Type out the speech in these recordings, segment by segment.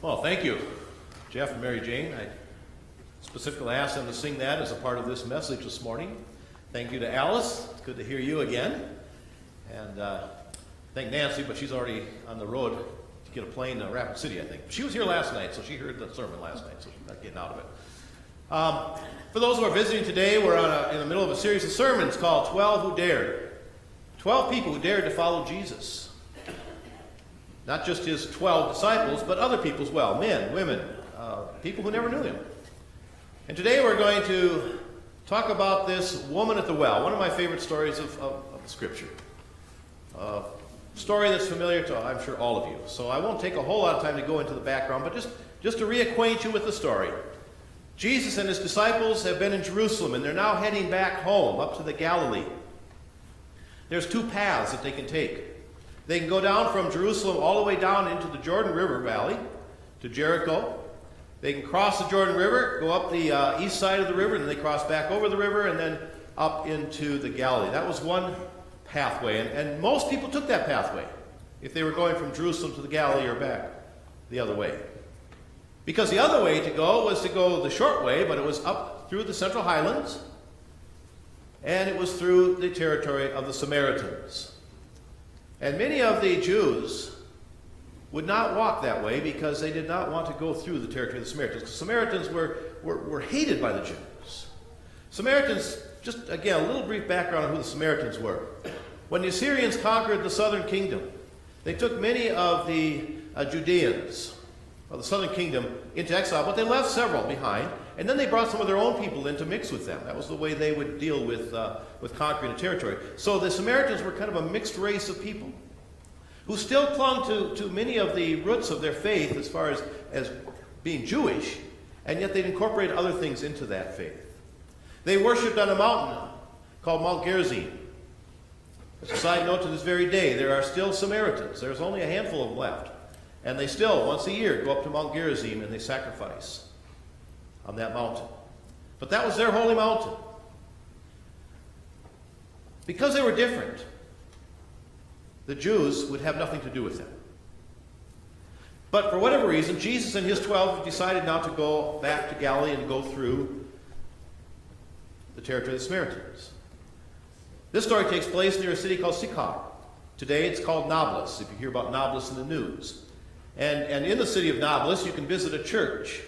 Well, thank you, Jeff and Mary Jane. I specifically asked them to sing that as a part of this message this morning. Thank you to Alice. It's good to hear you again. And thank Nancy, but she's already on the road to get a plane to Rapid City, I think. She was here last night, so she heard the sermon last night, so she's not getting out of it. For those who are visiting today, we're in the middle of a series of sermons called 12 Who Dared. 12 people who dared to follow Jesus. Not just his 12 disciples, but other people as well. Men, women, people who never knew him. And today we're going to talk about this woman at the well, one of my favorite stories of the Scripture. A story that's familiar to, I'm sure, all of you. So I won't take a whole lot of time to go into the background, but just to reacquaint you with the story. Jesus and his disciples have been in Jerusalem, and they're now heading back home, up to the Galilee. There's two paths that they can take. They can go down from Jerusalem all the way down into the Jordan River Valley to Jericho. They can cross the Jordan River, go up the east side of the river, and then they cross back over the river and then up into the Galilee. That was one pathway, and most people took that pathway if they were going from Jerusalem to the Galilee or back the other way. Because the other way to go was to go the short way, but it was up through the Central Highlands, and it was through the territory of the Samaritans. And many of the Jews would not walk that way because they did not want to go through the territory of the Samaritans. Because Samaritans were hated by the Jews. Samaritans, just again, a little brief background on who the Samaritans were. When the Assyrians conquered the southern kingdom, they took many of the Judeans of the southern kingdom into exile, but they left several behind, and then they brought some of their own people in to mix with them. That was the way they would deal with conquering a territory. So the Samaritans were kind of a mixed race of people who still clung to many of the roots of their faith as far as being Jewish, and yet they'd incorporate other things into that faith. They worshipped on a mountain called Mount Gerizim. As a side note, to this very day, there are still Samaritans. There's only a handful of them left. And they still, once a year, go up to Mount Gerizim and they sacrifice on that mountain. But that was their holy mountain. Because they were different, the Jews would have nothing to do with them. But for whatever reason, Jesus and his 12 decided now to go back to Galilee and go through the territory of the Samaritans. This story takes place near a city called Sychar. Today it's called Nablus, if you hear about Nablus in the news. And in the city of Nablus, you can visit a church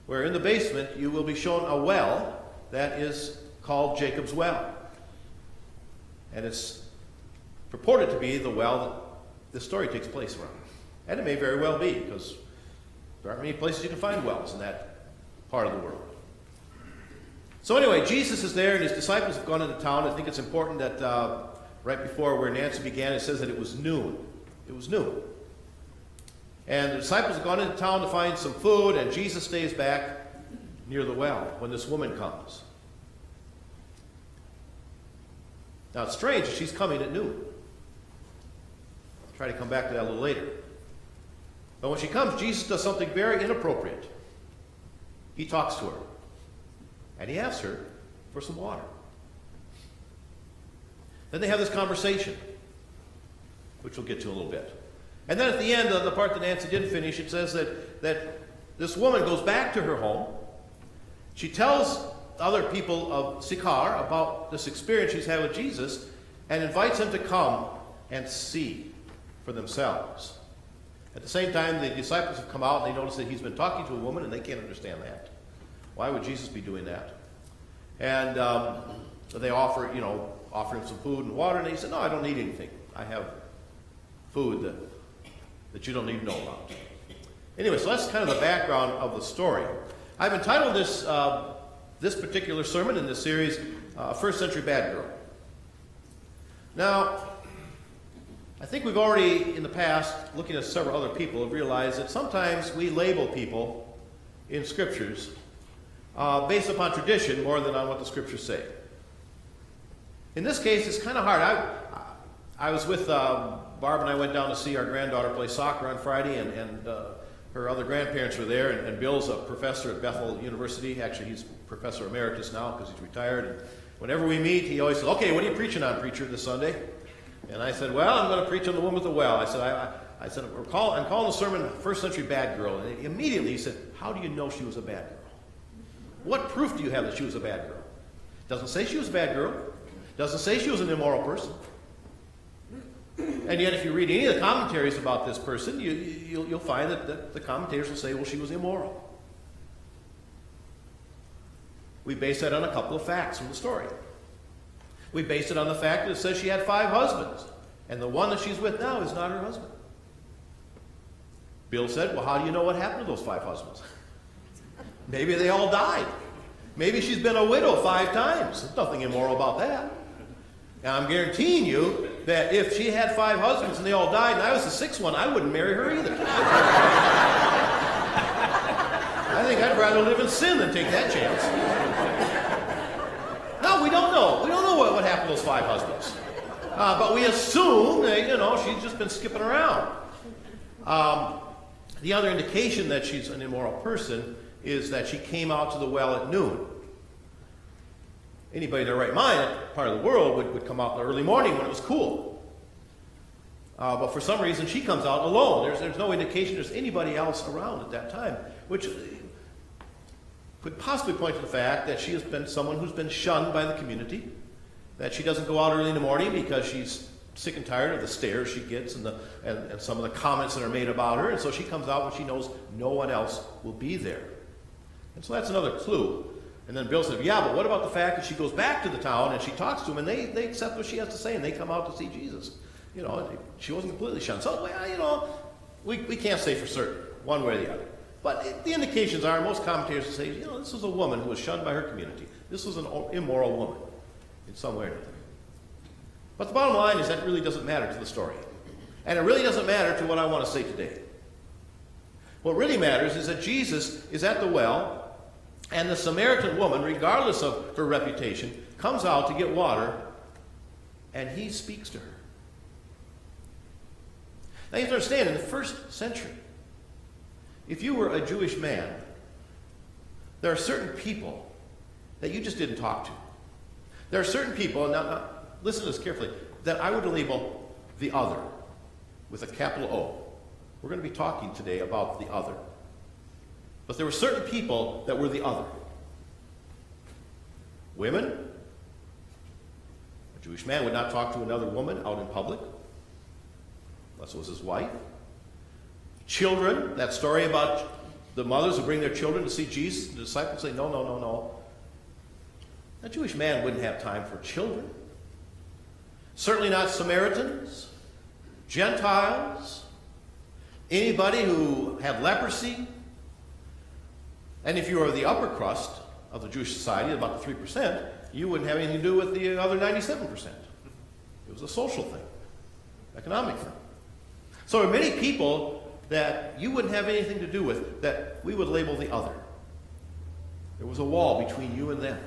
where in the basement you will be shown a well that is called Jacob's Well. And it's purported to be the well that this story takes place around. And it may very well be, because there aren't many places you can find wells in that part of the world. So anyway, Jesus is there and his disciples have gone into town. I think it's important that right before where Nancy began, it says that it was noon. It was noon. And the disciples have gone into town to find some food, and Jesus stays back near the well when this woman comes. Now it's strange that she's coming at noon. I'll try to come back to that a little later. But when she comes, Jesus does something very inappropriate. He talks to her. And he asks her for some water. Then they have this conversation, which we'll get to in a little bit. And then at the end of the part that Nancy didn't finish, it says that this woman goes back to her home. She tells other people of Sychar about this experience she's had with Jesus and invites them to come and see for themselves. At the same time, the disciples have come out and they notice that he's been talking to a woman and they can't understand that. Why would Jesus be doing that? And they offer him some food and water, and he said, no, I don't need anything. I have food that you don't need to know about. Anyway, so that's kind of the background of the story. I've entitled this particular sermon in this series, First Century Bad Girl. Now, I think we've already, in the past, looking at several other people, have realized that sometimes we label people in scriptures based upon tradition more than on what the scriptures say. In this case, it's kind of hard. I was with Barb and I went down to see our granddaughter play soccer on Friday, and her other grandparents were there, and Bill's a professor at Bethel University. Actually, he's professor emeritus now because he's retired. And whenever we meet, he always says, okay, what are you preaching on, preacher, this Sunday? And I said, well, I'm going to preach on the woman at the well. I said, I said, I'm calling the sermon First Century Bad Girl. And immediately he said, how do you know she was a bad girl? What proof do you have that she was a bad girl? Doesn't say she was a bad girl. Doesn't say she was an immoral person. And yet if you read any of the commentaries about this person, you'll find that the commentators will say, well, she was immoral. We base that on a couple of facts from the story. We base it on the fact that it says she had 5 husbands, and the one that she's with now is not her husband. Bill said, well, how do you know what happened to those 5 husbands? Maybe they all died. Maybe she's been a widow 5 times. There's nothing immoral about that. And I'm guaranteeing you that if she had 5 husbands and they all died and I was the 6th one, I wouldn't marry her either. I think I'd rather live in sin than take that chance. No, we don't know. We don't know what happened to those 5 husbands. But we assume that, she's just been skipping around. The other indication that she's an immoral person is that she came out to the well at noon. Anybody in their right mind, that part of the world, would come out in the early morning when it was cool. But for some reason, she comes out alone. There's no indication there's anybody else around at that time, which could possibly point to the fact that she has been someone who's been shunned by the community, that she doesn't go out early in the morning because she's sick and tired of the stares she gets and some of the comments that are made about her, and so she comes out when she knows no one else will be there. And so that's another clue. And then Bill said, yeah, but what about the fact that she goes back to the town and she talks to them and they accept what she has to say and they come out to see Jesus? She wasn't completely shunned. So, we can't say for certain, one way or the other. But the indications are, most commentators say, this was a woman who was shunned by her community. This was an immoral woman in some way or another. But the bottom line is that really doesn't matter to the story. And it really doesn't matter to what I want to say today. What really matters is that Jesus is at the well, and the Samaritan woman, regardless of her reputation, comes out to get water, and he speaks to her. Now you have to understand, in the first century, if you were a Jewish man, there are certain people that you just didn't talk to. There are certain people, and now listen to this carefully, that I would label the other with a capital O. We're going to be talking today about the other. But there were certain people that were the other. Women. A Jewish man would not talk to another woman out in public, unless it was his wife. Children, that story about the mothers who bring their children to see Jesus, the disciples say, no. A Jewish man wouldn't have time for children. Certainly not Samaritans, Gentiles, anybody who had leprosy. And if you were the upper crust of the Jewish society, about the 3%, you wouldn't have anything to do with the other 97%. It was a social thing, economic thing. So there are many people that you wouldn't have anything to do with that we would label the other. There was a wall between you and them.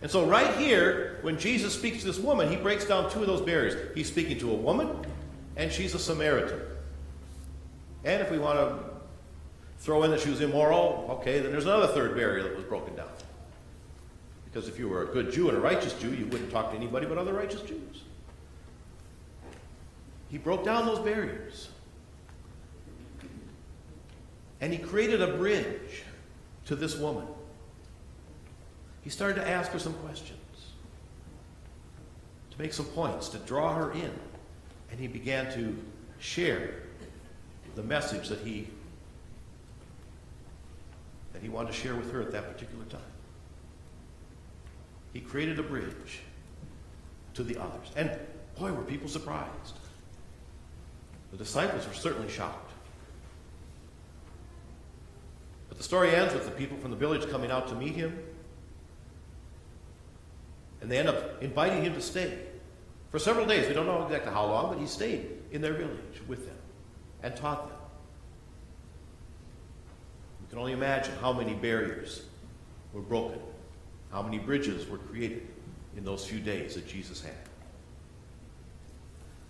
And so right here, when Jesus speaks to this woman, he breaks down 2 of those barriers. He's speaking to a woman, and she's a Samaritan. And if we want to throw in that she was immoral, okay, then there's another 3rd barrier that was broken down. Because if you were a good Jew and a righteous Jew, you wouldn't talk to anybody but other righteous Jews. He broke down those barriers. And he created a bridge to this woman. He started to ask her some questions, to make some points, to draw her in. And he began to share the message that he wanted to share with her at that particular time. He created a bridge to the others. And boy, were people surprised. The disciples were certainly shocked. But the story ends with the people from the village coming out to meet him. And they end up inviting him to stay for several days. We don't know exactly how long, but he stayed in their village with them and taught them. You can only imagine how many barriers were broken, how many bridges were created in those few days that Jesus had.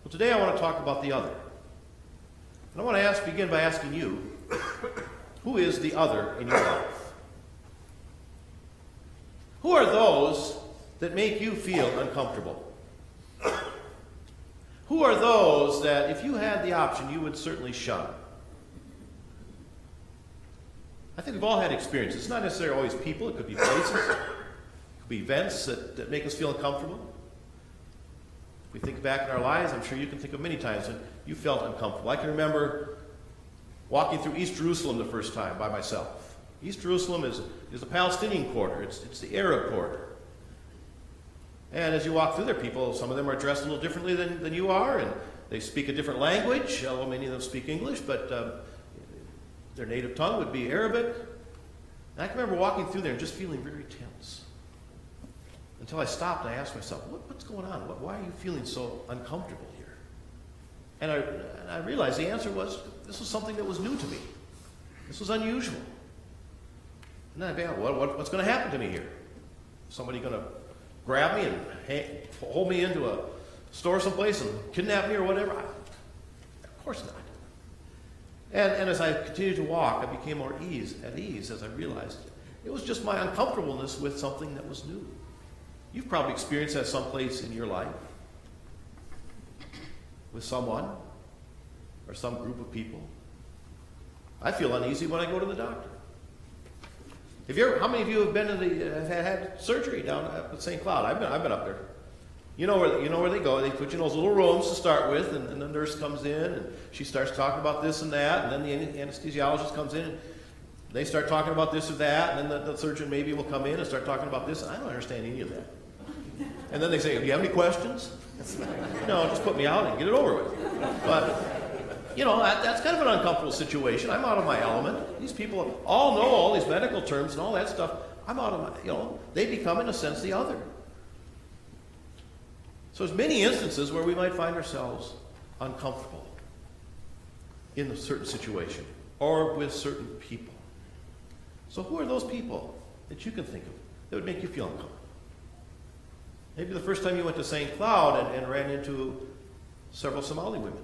Well, today I want to talk about the other. And I want to begin by asking you, who is the other in your life? Who are those that make you feel uncomfortable? Who are those that, if you had the option, you would certainly shun? I think we've all had experiences. It's not necessarily always people. It could be places. It could be events that make us feel uncomfortable. If we think back in our lives, I'm sure you can think of many times when you felt uncomfortable. I can remember walking through East Jerusalem the first time by myself. East Jerusalem is a Palestinian quarter. It's the Arab quarter. And as you walk through there, people, some of them are dressed a little differently than you are, and they speak a different language, although many of them speak English, but their native tongue would be Arabic. And I can remember walking through there and just feeling very tense. Until I stopped and I asked myself, what's going on? Why are you feeling so uncomfortable here? And I realized the answer was, this was something that was new to me. This was unusual. And then I thought, what's going to happen to me here? Somebody going to grab me and hold me into a store someplace and kidnap me or whatever? Of course not. And as I continued to walk, I became more at ease as I realized it was just my uncomfortableness with something that was new. You've probably experienced that someplace in your life with someone or some group of people. I feel uneasy when I go to the doctor. How many of you have been have had surgery down at St. Cloud? I've been up there. You know where they go. They put you in those little rooms to start with, and the nurse comes in and she starts talking about this and that, and then the anesthesiologist comes in and they start talking about this or that, and then the surgeon maybe will come in and start talking about this. I don't understand any of that. And then they say, "Do you have any questions?" No, just put me out and get it over with. But that's kind of an uncomfortable situation. I'm out of my element. These people all know all these medical terms and all that stuff. I'm out of my, they become in a sense the other. So there's many instances where we might find ourselves uncomfortable in a certain situation or with certain people. So who are those people that you can think of that would make you feel uncomfortable? Maybe the first time you went to St. Cloud and ran into several Somali women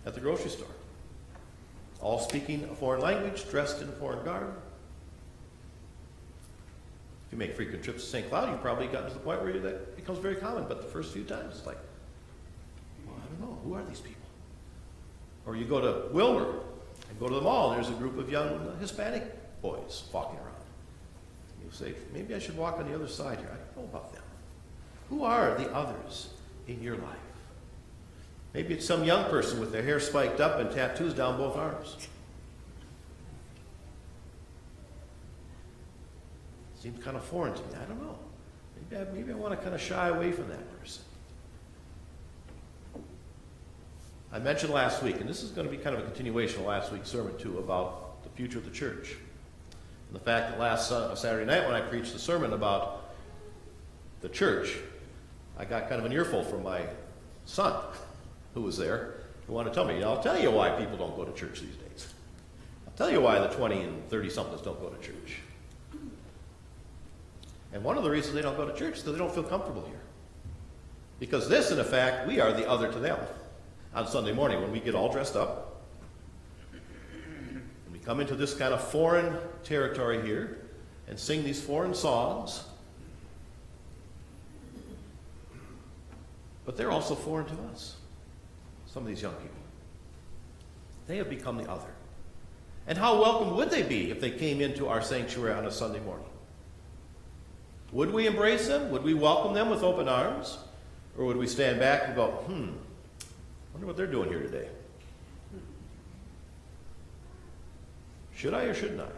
at the grocery store, all speaking a foreign language, dressed in a foreign garb. If you make frequent trips to St. Cloud, you've probably gotten to the point where that becomes very common, but the first few times it's like, I don't know, who are these people? Or you go to Wilmer and go to the mall, and there's a group of young Hispanic boys walking around. You say, maybe I should walk on the other side here. I don't know about them. Who are the others in your life? Maybe it's some young person with their hair spiked up and tattoos down both arms. Seems kind of foreign to me. I don't know. Maybe I want to kind of shy away from that person. I mentioned last week, and this is going to be kind of a continuation of last week's sermon too, about the future of the church. And the fact that last Saturday night when I preached the sermon about the church, I got kind of an earful from my son, who was there, who wanted to tell me, I'll tell you why people don't go to church these days. I'll tell you why the 20 and 30-somethings don't go to church. And one of the reasons they don't go to church is because they don't feel comfortable here. Because this, in effect, we are the other to them. On Sunday morning, when we get all dressed up, and we come into this kind of foreign territory here, and sing these foreign songs, but they're also foreign to us. Some of these young people. They have become the other. And how welcome would they be if they came into our sanctuary on a Sunday morning? Would we embrace them? Would we welcome them with open arms? Or would we stand back and go, wonder what they're doing here today? Should I or shouldn't I?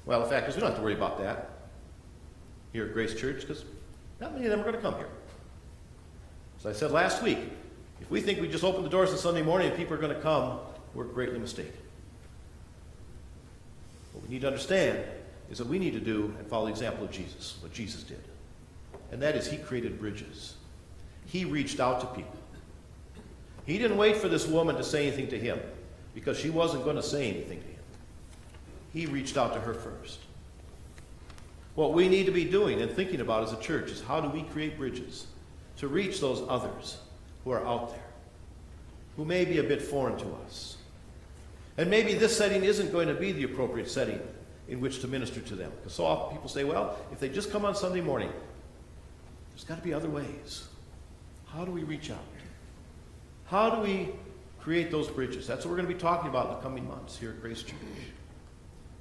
Well, the fact is we don't have to worry about that here at Grace Church because not many of them are going to come here. As I said last week, if we think we just open the doors on Sunday morning and people are going to come, we're greatly mistaken. What we need to understand is that we need to do and follow the example of Jesus, what Jesus did. And that is he created bridges. He reached out to people. He didn't wait for this woman to say anything to him because she wasn't going to say anything to him. He reached out to her first. What we need to be doing and thinking about as a church is how do we create bridges to reach those others who are out there, who may be a bit foreign to us. And maybe this setting isn't going to be the appropriate setting in which to minister to them. Because so often people say, well, if they just come on Sunday morning, there's got to be other ways. How do we reach out? How do we create those bridges? That's what we're going to be talking about in the coming months here at Grace Church.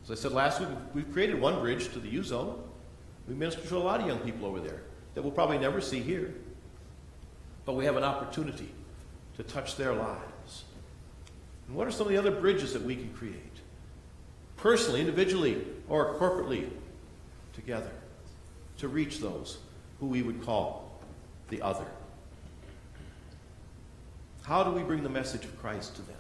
As I said last week, we've created one bridge to the U-Zone. We minister to a lot of young people over there that we'll probably never see here. But we have an opportunity to touch their lives. And what are some of the other bridges that we can create? Personally, individually, or corporately, together, to reach those who we would call the other. How do we bring the message of Christ to them?